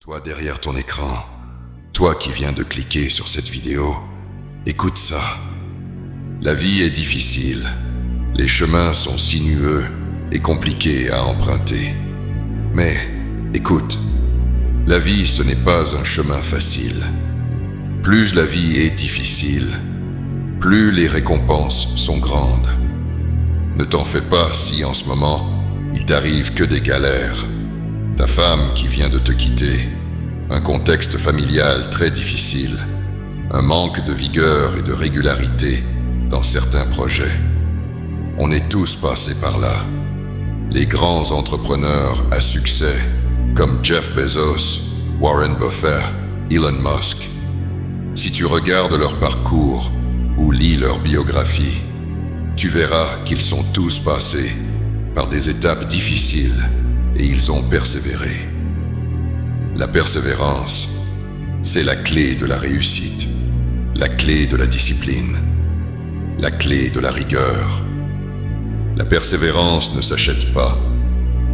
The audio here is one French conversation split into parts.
Toi derrière ton écran, toi qui viens de cliquer sur cette vidéo, écoute ça. La vie est difficile, les chemins sont sinueux et compliqués à emprunter. Mais, écoute, la vie ce n'est pas un chemin facile. Plus la vie est difficile, plus les récompenses sont grandes. Ne t'en fais pas si en ce moment, il t'arrive que des galères. Ta femme qui vient de te quitter, un contexte familial très difficile, un manque de vigueur et de régularité dans certains projets. On est tous passés par là. Les grands entrepreneurs à succès comme Jeff Bezos, Warren Buffett, Elon Musk. Si tu regardes leur parcours ou lis leur biographie, tu verras qu'ils sont tous passés par des étapes difficiles et ils ont persévéré. La persévérance, c'est la clé de la réussite, la clé de la discipline, la clé de la rigueur. La persévérance ne s'achète pas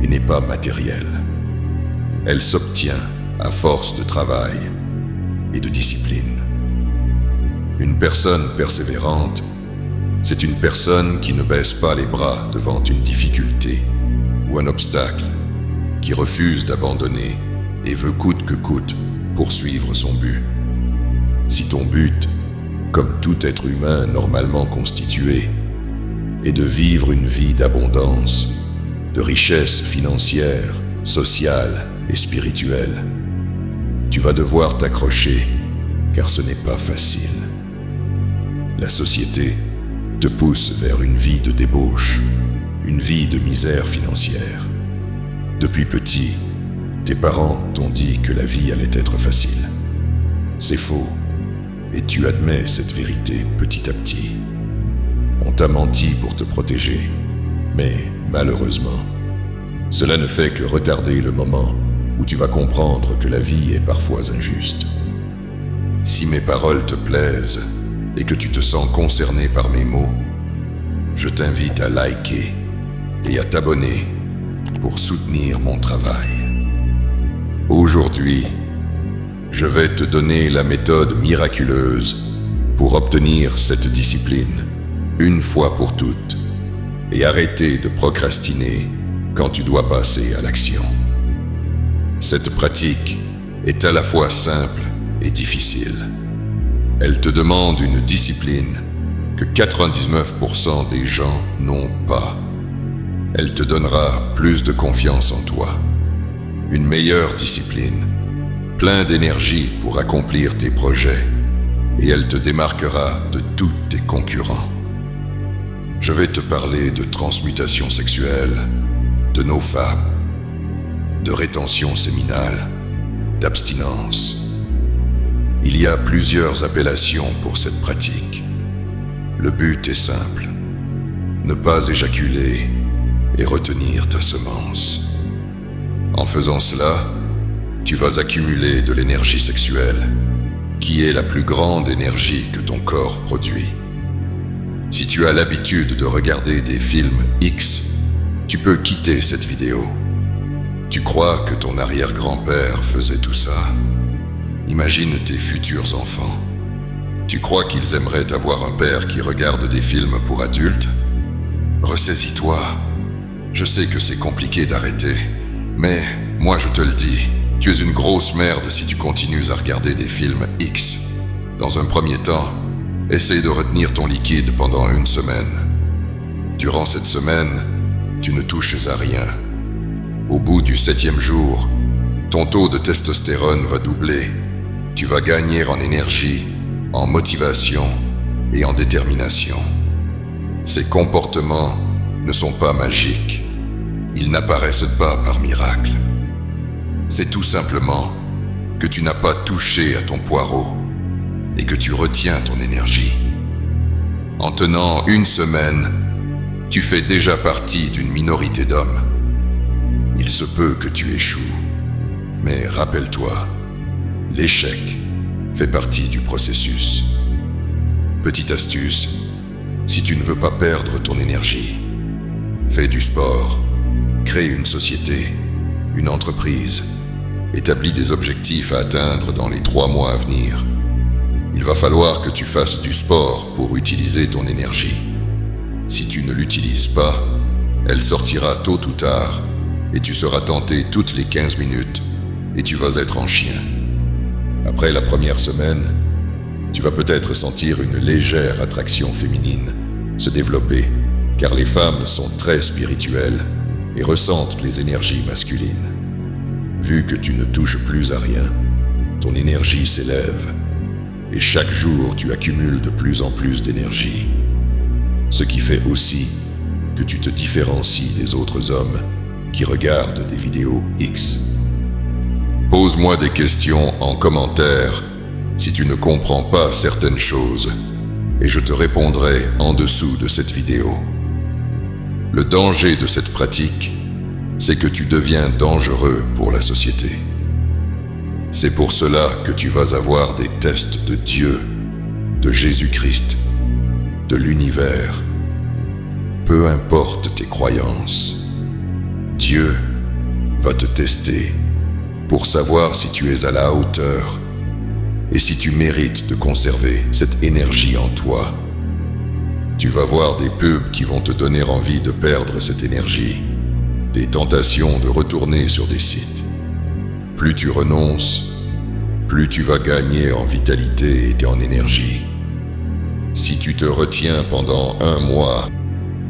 et n'est pas matérielle. Elle s'obtient à force de travail et de discipline. Une personne persévérante, c'est une personne qui ne baisse pas les bras devant une difficulté ou un obstacle, qui refuse d'abandonner et veut coûte que coûte poursuivre son but. Si ton but, comme tout être humain normalement constitué, est de vivre une vie d'abondance, de richesse financière, sociale et spirituelle, tu vas devoir t'accrocher, car ce n'est pas facile. La société te pousse vers une vie de débauche, une vie de misère financière. Depuis petit, tes parents t'ont dit que la vie allait être facile. C'est faux, et tu admets cette vérité petit à petit. On t'a menti pour te protéger, mais malheureusement, cela ne fait que retarder le moment où tu vas comprendre que la vie est parfois injuste. Si mes paroles te plaisent et que tu te sens concerné par mes mots, je t'invite à liker et à t'abonner pour soutenir mon travail. Aujourd'hui, je vais te donner la méthode miraculeuse pour obtenir cette discipline une fois pour toutes et arrêter de procrastiner quand tu dois passer à l'action. Cette pratique est à la fois simple et difficile. Elle te demande une discipline que 99% des gens n'ont pas. Elle te donnera plus de confiance en toi, une meilleure discipline, plein d'énergie pour accomplir tes projets, et elle te démarquera de tous tes concurrents. Je vais te parler de transmutation sexuelle, de nofap, de rétention séminale, d'abstinence. Il y a plusieurs appellations pour cette pratique. Le but est simple, ne pas éjaculer et retenir ta semence. En faisant cela, tu vas accumuler de l'énergie sexuelle, qui est la plus grande énergie que ton corps produit. Si tu as l'habitude de regarder des films X, tu peux quitter cette vidéo. Tu crois que ton arrière-grand-père faisait tout ça? Imagine tes futurs enfants. Tu crois qu'ils aimeraient avoir un père qui regarde des films pour adultes? Ressaisis-toi. Je sais que c'est compliqué d'arrêter, mais moi je te le dis, tu es une grosse merde si tu continues à regarder des films X. Dans un premier temps, essaye de retenir ton liquide pendant une semaine. Durant cette semaine, tu ne touches à rien. Au bout du 7e jour, ton taux de testostérone va doubler. Tu vas gagner en énergie, en motivation et en détermination. Ces comportements ne sont pas magiques. Ils n'apparaissent pas par miracle. C'est tout simplement que tu n'as pas touché à ton poireau et que tu retiens ton énergie. En tenant une semaine, tu fais déjà partie d'une minorité d'hommes. Il se peut que tu échoues, mais rappelle-toi, l'échec fait partie du processus. Petite astuce, si tu ne veux pas perdre ton énergie, fais du sport, crée une société, une entreprise, établis des objectifs à atteindre dans les 3 mois à venir. Il va falloir que tu fasses du sport pour utiliser ton énergie. Si tu ne l'utilises pas, elle sortira tôt ou tard et tu seras tenté toutes les 15 minutes et tu vas être en chien. Après la première semaine, tu vas peut-être sentir une légère attraction féminine se développer, car les femmes sont très spirituelles et ressentent les énergies masculines. Vu que tu ne touches plus à rien, ton énergie s'élève et chaque jour tu accumules de plus en plus d'énergie. Ce qui fait aussi que tu te différencies des autres hommes qui regardent des vidéos X. Pose-moi des questions en commentaire si tu ne comprends pas certaines choses et je te répondrai en dessous de cette vidéo. Le danger de cette pratique, c'est que tu deviens dangereux pour la société. C'est pour cela que tu vas avoir des tests de Dieu, de Jésus-Christ, de l'univers. Peu importe tes croyances, Dieu va te tester pour savoir si tu es à la hauteur et si tu mérites de conserver cette énergie en toi. Tu vas voir des pubs qui vont te donner envie de perdre cette énergie, des tentations de retourner sur des sites. Plus tu renonces, plus tu vas gagner en vitalité et en énergie. Si tu te retiens pendant 1 mois,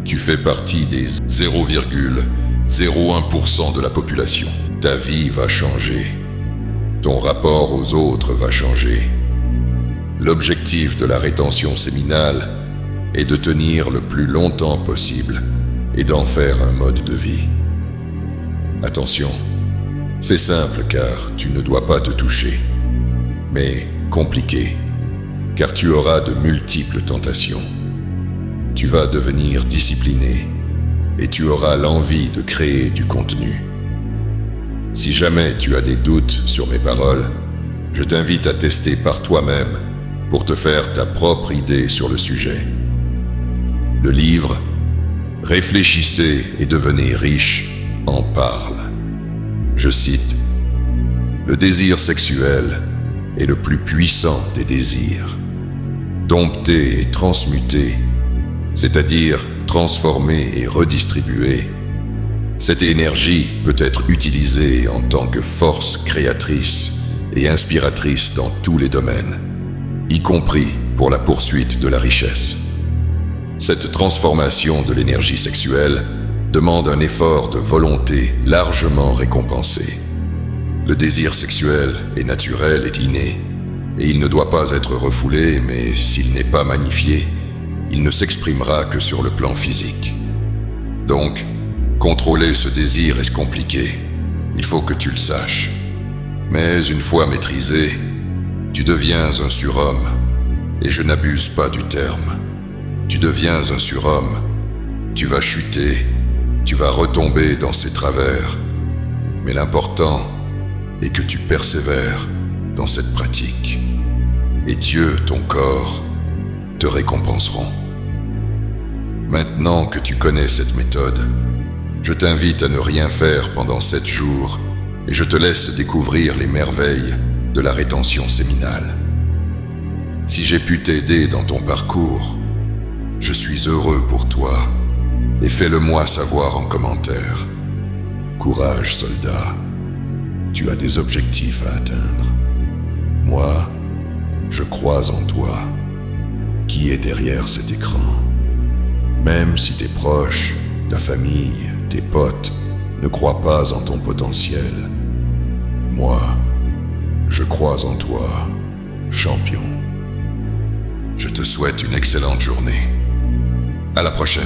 tu fais partie des 0,01% de la population. Ta vie va changer. Ton rapport aux autres va changer. L'objectif de la rétention séminale est de tenir le plus longtemps possible et d'en faire un mode de vie. Attention, c'est simple car tu ne dois pas te toucher, mais compliqué car tu auras de multiples tentations. Tu vas devenir discipliné et tu auras l'envie de créer du contenu. Si jamais tu as des doutes sur mes paroles, je t'invite à tester par toi-même pour te faire ta propre idée sur le sujet. Le livre « Réfléchissez et devenez riche » en parle. Je cite, « Le désir sexuel est le plus puissant des désirs. Dompté et transmuté, c'est-à-dire transformé et redistribué, cette énergie peut être utilisée en tant que force créatrice et inspiratrice dans tous les domaines, y compris pour la poursuite de la richesse. Cette transformation de l'énergie sexuelle demande un effort de volonté largement récompensé. Le désir sexuel est naturel et inné, et il ne doit pas être refoulé, mais s'il n'est pas magnifié, il ne s'exprimera que sur le plan physique. Donc, contrôler ce désir est compliqué, il faut que tu le saches. Mais une fois maîtrisé, tu deviens un surhomme, et je n'abuse pas du terme. Tu deviens un surhomme, tu vas chuter, tu vas retomber dans ses travers, mais l'important est que tu persévères dans cette pratique, et Dieu, ton corps, te récompenseront. Maintenant que tu connais cette méthode, je t'invite à ne rien faire pendant 7 jours et je te laisse découvrir les merveilles de la rétention séminale. Si j'ai pu t'aider dans ton parcours, je suis heureux pour toi et fais-le moi savoir en commentaire. Courage, soldat, tu as des objectifs à atteindre. Moi, je crois en toi. Qui est derrière cet écran? Même si tes proches, ta famille, tes potes ne croient pas en ton potentiel, moi, je crois en toi, champion. Je te souhaite une excellente journée. À la prochaine.